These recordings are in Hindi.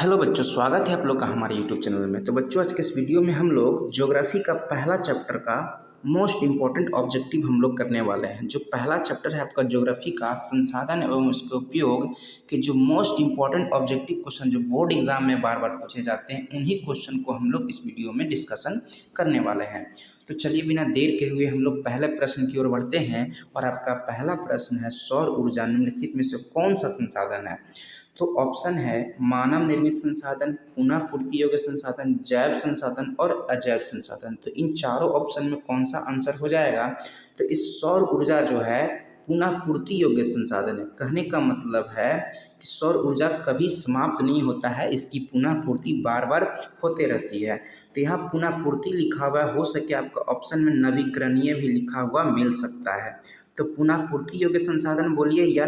हेलो बच्चों, स्वागत है आप लोग का हमारे यूट्यूब चैनल में। तो बच्चों, आज के इस वीडियो में हम लोग ज्योग्राफी का पहला चैप्टर का मोस्ट इम्पॉर्टेंट ऑब्जेक्टिव हम लोग करने वाले हैं। जो पहला चैप्टर है आपका ज्योग्राफी का संसाधन एवं उसके उपयोग के जो मोस्ट इम्पॉर्टेंट ऑब्जेक्टिव क्वेश्चन जो बोर्ड एग्जाम में बार बार पूछे जाते हैं, उन्हीं क्वेश्चन को हम लोग इस वीडियो में डिस्कशन करने वाले हैं। तो चलिए बिना देर के हुए हम लोग पहले प्रश्न की ओर बढ़ते हैं। और आपका पहला प्रश्न है, सौर ऊर्जा निम्नलिखित में से कौन सा संसाधन है? तो ऑप्शन है मानव निर्मित संसाधन, पुनः पूर्ति योग्य संसाधन, जैव संसाधन और अजैव संसाधन। तो इन चारों ऑप्शन में कौन सा आंसर हो जाएगा? तो इस सौर ऊर्जा जो है पुनः पूर्ति योग्य संसाधन है। कहने का मतलब है कि सौर ऊर्जा कभी समाप्त नहीं होता है, इसकी पुनः पूर्ति बार बार होते रहती है। तो यहाँ पुनः पूर्ति लिखा हुआ हो सके आपका ऑप्शन में नवीकरणीय भी लिखा हुआ मिल सकता है। तो पुनः पूर्ति योग्य संसाधन बोलिए या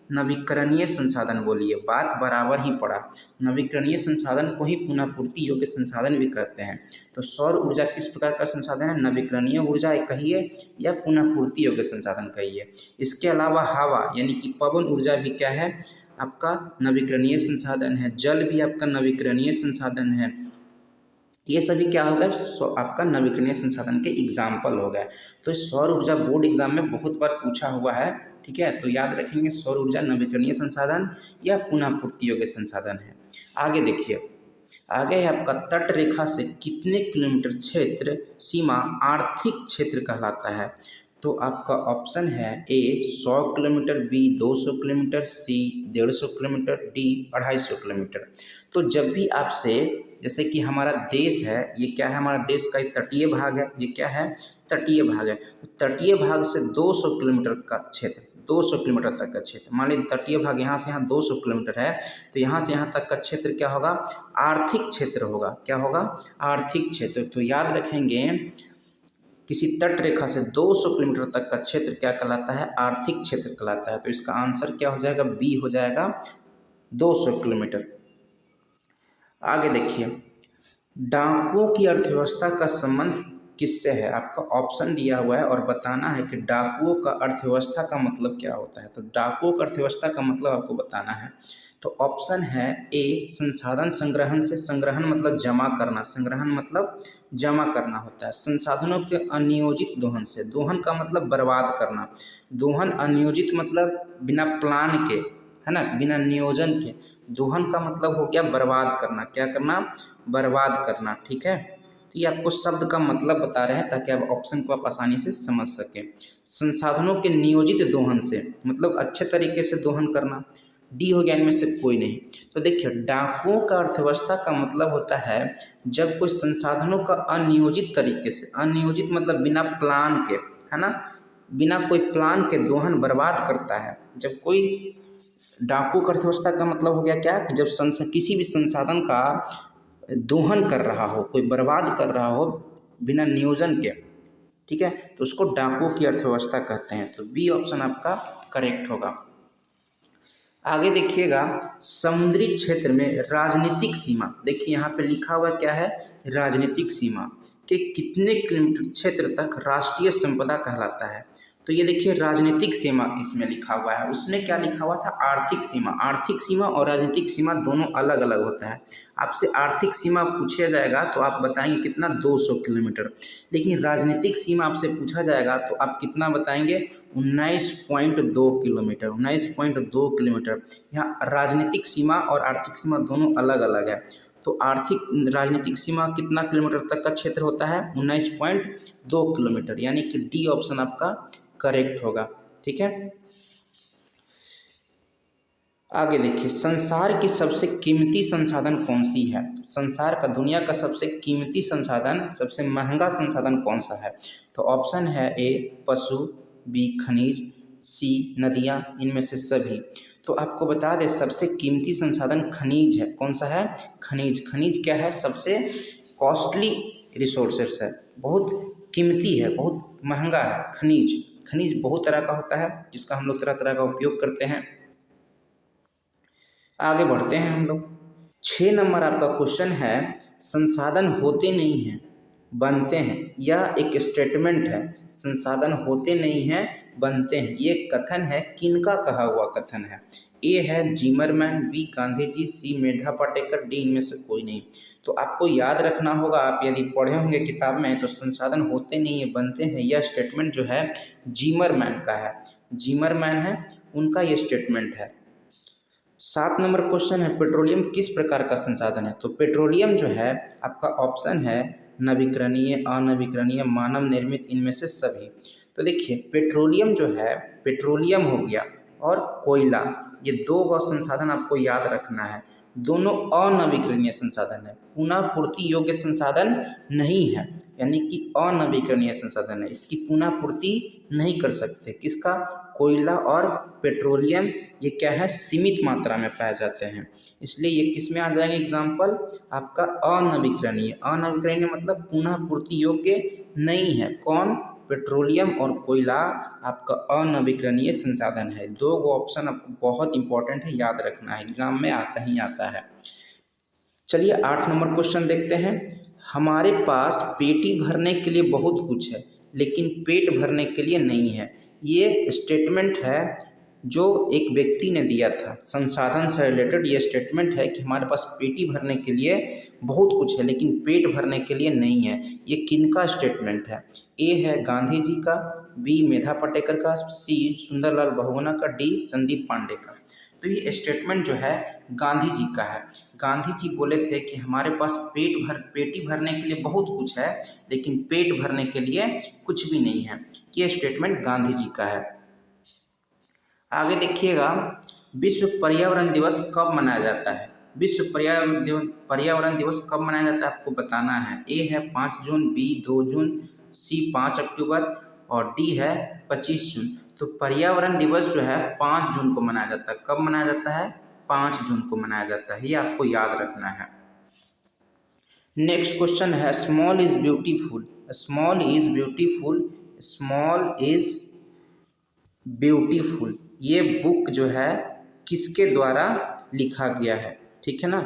नवीकरणीय संसाधन बोलिए, बात बराबर ही पड़ा। नवीकरणीय संसाधन को ही पुनः पूर्ति योग्य संसाधन भी कहते हैं। तो सौर ऊर्जा किस प्रकार का संसाधन है? नवीकरणीय ऊर्जा कहिए या पुनः पूर्ति योग्य संसाधन कहिए। इसके अलावा हवा यानी कि पवन ऊर्जा भी क्या है? आपका नवीकरणीय संसाधन है। जल भी आपका नवीकरणीय संसाधन है। ये सभी क्या हो गया? आपका नवीकरणीय संसाधन के एग्जाम्पल हो गए। तो सौर ऊर्जा बोर्ड एग्जाम में बहुत बार पूछा हुआ है, ठीक है। तो याद रखेंगे, सौर ऊर्जा नवीकरणीय संसाधन या पुनः पूर्ति योग्य संसाधन है। आगे देखिए, आगे है आपका तट रेखा से कितने किलोमीटर क्षेत्र सीमा आर्थिक क्षेत्र कहलाता है? तो आपका ऑप्शन है ए 100 किलोमीटर, बी 200 किलोमीटर, सी 150 किलोमीटर, डी 250 किलोमीटर। तो जब भी आपसे, जैसे कि हमारा देश है, ये क्या है? हमारा देश का तटीय भाग है। ये क्या है? तटीय भाग है। तो तटीय भाग से 200 किलोमीटर का क्षेत्र, 200 किलोमीटर तक का क्षेत्र, मान लीजिए तटीय भाग यहाँ से यहाँ 200 किलोमीटर है, तो यहाँ से यहाँ तक का क्षेत्र क्या होगा? आर्थिक क्षेत्र होगा। क्या होगा? आर्थिक क्षेत्र। तो याद रखेंगे, किसी तट रेखा से 200 किलोमीटर तक का क्षेत्र क्या कहलाता है? आर्थिक क्षेत्र कहलाता है। तो इसका आंसर क्या हो जाएगा? बी हो जाएगा, 200 किलोमीटर। आगे देखिए, डाकुओं की अर्थव्यवस्था का संबंध किससे है? आपका ऑप्शन दिया हुआ है और बताना है कि डाकुओं का अर्थव्यवस्था का मतलब क्या होता है। तो डाकुओं का अर्थव्यवस्था का मतलब आपको बताना है। तो ऑप्शन है ए संसाधन संग्रहण से। संग्रहण मतलब जमा करना, संग्रहण मतलब जमा करना होता है। संसाधनों के अनियोजित दोहन से। दोहन का मतलब बर्बाद करना। दोहन अनियोजित मतलब बिना प्लान के, है ना, बिना नियोजन के। दोहन का मतलब हो गया बर्बाद करना। क्या करना? बर्बाद करना, ठीक है। तो ये आपको शब्द का मतलब बता रहे हैं ताकि आप ऑप्शन को आप आसानी से समझ सकें। संसाधनों के नियोजित दोहन से मतलब अच्छे तरीके से दोहन करना। डी हो गया इनमें से कोई नहीं। तो देखिए, डाकुओं का अर्थव्यवस्था का मतलब होता है जब कोई संसाधनों का अनियोजित तरीके से, अनियोजित मतलब बिना प्लान के, है ना, बिना कोई प्लान के दोहन बर्बाद करता है। जब कोई डाकू का अर्थव्यवस्था का मतलब हो गया क्या? कि जब किसी भी संसाधन का दोहन कर रहा हो, कोई बर्बाद कर रहा हो बिना नियोजन के, ठीक है, तो उसको डाकुओं की अर्थव्यवस्था कहते हैं। तो बी ऑप्शन आपका करेक्ट होगा। आगे देखिएगा, समुद्री क्षेत्र में राजनीतिक सीमा। देखिए यहाँ पे लिखा हुआ क्या है? राजनीतिक सीमा के कितने किलोमीटर क्षेत्र तक राष्ट्रीय संपदा कहलाता है? तो ये देखिए, राजनीतिक सीमा इसमें लिखा हुआ है। उसमें क्या लिखा हुआ था? आर्थिक सीमा। आर्थिक सीमा और राजनीतिक सीमा दोनों अलग अलग होता है। आपसे आर्थिक सीमा पूछा जाएगा तो आप बताएंगे कितना? 200 किलोमीटर। लेकिन राजनीतिक सीमा आपसे पूछा जाएगा तो आप कितना बताएंगे? 19.2 किलोमीटर। 19.2 किलोमीटर। यहाँ राजनीतिक सीमा और आर्थिक सीमा दोनों अलग अलग है। तो राजनीतिक सीमा कितना किलोमीटर तक का क्षेत्र होता है? 19.2 किलोमीटर, यानी कि डी ऑप्शन आपका करेक्ट होगा, ठीक है। आगे देखिए, संसार की सबसे कीमती संसाधन कौन सी है? संसार का, दुनिया का सबसे कीमती संसाधन, सबसे महंगा संसाधन कौन सा है? तो ऑप्शन है ए पशु, बी खनिज, सी नदियाँ, इनमें से सभी। तो आपको बता दें, सबसे कीमती संसाधन खनिज है। कौन सा है? खनिज। खनिज क्या है? सबसे कॉस्टली रिसोर्सेस है, बहुत कीमती है, बहुत महंगा है खनिज। खनिज बहुत तरह का होता है जिसका हम लोग तरह तरह का उपयोग करते हैं। आगे बढ़ते हैं हम लोग। 6 नंबर आपका क्वेश्चन है, संसाधन होते नहीं हैं बनते हैं। यह एक स्टेटमेंट है, संसाधन होते नहीं हैं बनते हैं। ये कथन है, किनका कहा हुआ कथन है? ए है जिमरमैन, बी गांधी जी, सी मेधा पाटेकर, डी इनमें से कोई नहीं। तो आपको याद रखना होगा, आप यदि पढ़े होंगे किताब में, तो संसाधन होते नहीं है, बनते हैं। यह स्टेटमेंट जो है जिमरमैन का है, जिमरमैन है उनका ये स्टेटमेंट है। 7 नंबर क्वेश्चन है, पेट्रोलियम किस प्रकार का संसाधन है? तो पेट्रोलियम जो है आपका ऑप्शन है नवीकरणीय, अनवीकरणीय, मानव निर्मित, इनमें से सभी। तो देखिए पेट्रोलियम जो है, पेट्रोलियम हो गया और कोयला, ये दो संसाधन आपको याद रखना है। दोनों अनवीकरणीय संसाधन है, पुनः पूर्ति योग्य संसाधन नहीं है, यानी कि अनवीकरणीय संसाधन है, इसकी पुनः पूर्ति नहीं कर सकते। किसका? कोयला और पेट्रोलियम, ये क्या है, सीमित मात्रा में पाए जाते हैं, इसलिए ये किस में आ जाएंगे एग्जाम्पल आपका अनवीकरणीय। अनवीकरणीय मतलब पुनः पूर्ति योग्य नहीं है। कौन? पेट्रोलियम और कोयला आपका अनवीकरणीय संसाधन है। दो ऑप्शन आपको बहुत इंपॉर्टेंट है, याद रखना है, एग्जाम में आता ही आता है। चलिए 8 नंबर क्वेश्चन देखते हैं। हमारे पास पेटी भरने के लिए बहुत कुछ है लेकिन पेट भरने के लिए नहीं है। ये स्टेटमेंट है जो एक व्यक्ति ने दिया था, संसाधन से रिलेटेड ये स्टेटमेंट है कि हमारे पास पेटी भरने के लिए बहुत कुछ है लेकिन पेट भरने के लिए नहीं है। ये किनका स्टेटमेंट है? ए है गांधी जी का, बी मेधा पाटेकर का, सी सुंदरलाल बहुगुणा का, डी संदीप पांडे का। तो ये स्टेटमेंट जो है गांधी जी का है। गांधी जी बोले थे कि हमारे पास पेटी भरने के लिए बहुत कुछ है लेकिन पेट भरने के लिए कुछ भी नहीं है। ये स्टेटमेंट गांधी जी का है। आगे देखिएगा, विश्व पर्यावरण दिवस कब मनाया जाता है? विश्व पर्यावरण दिवस कब मनाया जाता है आपको बताना है। ए है 5 जून, बी 2 जून, सी 5 अक्टूबर और डी है 25 जून। तो पर्यावरण दिवस जो है 5 जून को मनाया जाता है। कब मनाया जाता है? 5 जून को मनाया जाता है, ये आपको याद रखना है। नेक्स्ट क्वेश्चन है, small is beautiful, small is beautiful, small is beautiful, ये बुक जो है किसके द्वारा लिखा गया है? ठीक है ना,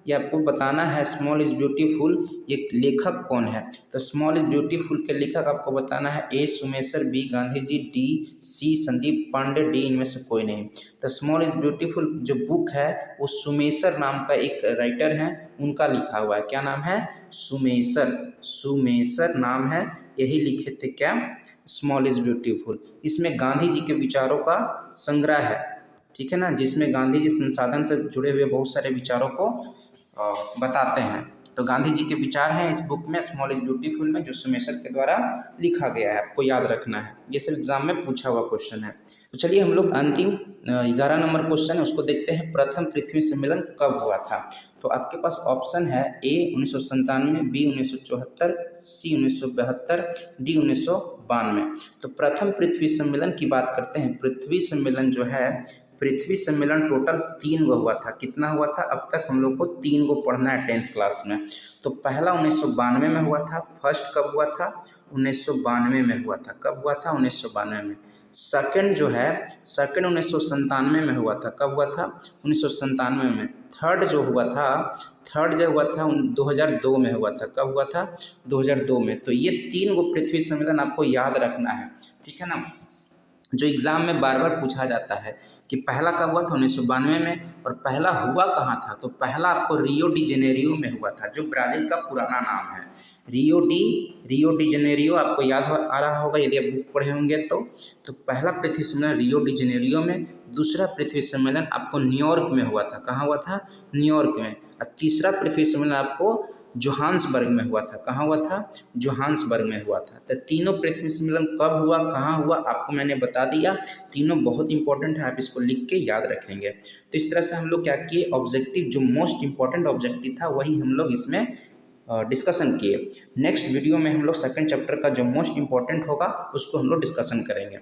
ये आपको बताना है। स्मॉल इज ब्यूटीफुल, ये लेखक कौन है? तो स्मॉल इज ब्यूटीफुल के लेखक आपको बताना है। A Schumacher, B Gandhi ji, D C Sandeep Pandey, D इनमें से कोई नहीं। तो स्मॉल इज ब्यूटीफुल जो बुक है वो सुमेसर नाम का एक राइटर है, उनका लिखा हुआ है। क्या नाम है? सुमेसर, सुमेसर नाम है, यही लिखे थे क्या? Small is beautiful. इसमें गांधी जी के विचारों का संग्रह है, ठीक है ना, जिसमें गांधी जी संसाधन से जुड़े हुए बहुत सारे विचारों को बताते हैं। तो गांधी जी के विचार हैं इस बुक में, स्मॉल इज ब्यूटीफुल में, जो सुमेसर के द्वारा लिखा गया है, आपको याद रखना है। ये सिर्फ एग्जाम में पूछा हुआ क्वेश्चन है। तो चलिए हम लोग अंतिम 11 नंबर क्वेश्चन है उसको देखते हैं। प्रथम पृथ्वी सम्मेलन कब हुआ था? तो आपके पास ऑप्शन है ए 1997, बी 1974, सी 1972, डी 1992। तो प्रथम पृथ्वी सम्मेलन की बात करते हैं। पृथ्वी सम्मेलन जो है, पृथ्वी सम्मेलन टोटल 3 गो हुआ था। कितना हुआ था? अब तक हम लोग को 3 गो पढ़ना है 10th क्लास में। तो पहला 1992 में हुआ था। फर्स्ट कब हुआ था? 1992 में हुआ था। कब हुआ था? 1992 में। सेकंड जो है, सेकंड 1997 में हुआ था। कब हुआ था? 1997 में। थर्ड जो हुआ था, थर्ड जो हुआ था 2002 में हुआ था। कब हुआ था? 2002 में। तो ये 3 गो पृथ्वी सम्मेलन आपको याद रखना है, ठीक है ना, जो एग्ज़ाम में बार बार पूछा जाता है कि पहला कब हुआ था? 1992 में। और पहला हुआ कहाँ था? तो पहला आपको रियो डी जेनेरियो में हुआ था, जो ब्राज़ील का पुराना नाम है। रियो डी जेनेरियो आपको याद आ रहा होगा यदि आप बुक पढ़े होंगे तो पहला पृथ्वी सम्मेलन रियो डी जेनेरियो में, दूसरा पृथ्वी सम्मेलन आपको न्यूयॉर्क में हुआ था। कहाँ हुआ था? न्यूयॉर्क में। और तीसरा पृथ्वी सम्मेलन आपको जोहान्सबर्ग में हुआ था। कहाँ हुआ था? जोहान्सबर्ग में हुआ था। तो तीनों पृथ्वी सम्मेलन कब हुआ, कहाँ हुआ, आपको मैंने बता दिया। तीनों बहुत इंपॉर्टेंट है, आप इसको लिख के याद रखेंगे। तो इस तरह से हम लोग क्या किए, ऑब्जेक्टिव जो मोस्ट इंपॉर्टेंट ऑब्जेक्टिव था वही हम लोग इसमें डिस्कशन किए। नेक्स्ट वीडियो में हम लोग सेकंड चैप्टर का जो मोस्ट इंपॉर्टेंट होगा उसको हम लोग डिस्कशन करेंगे।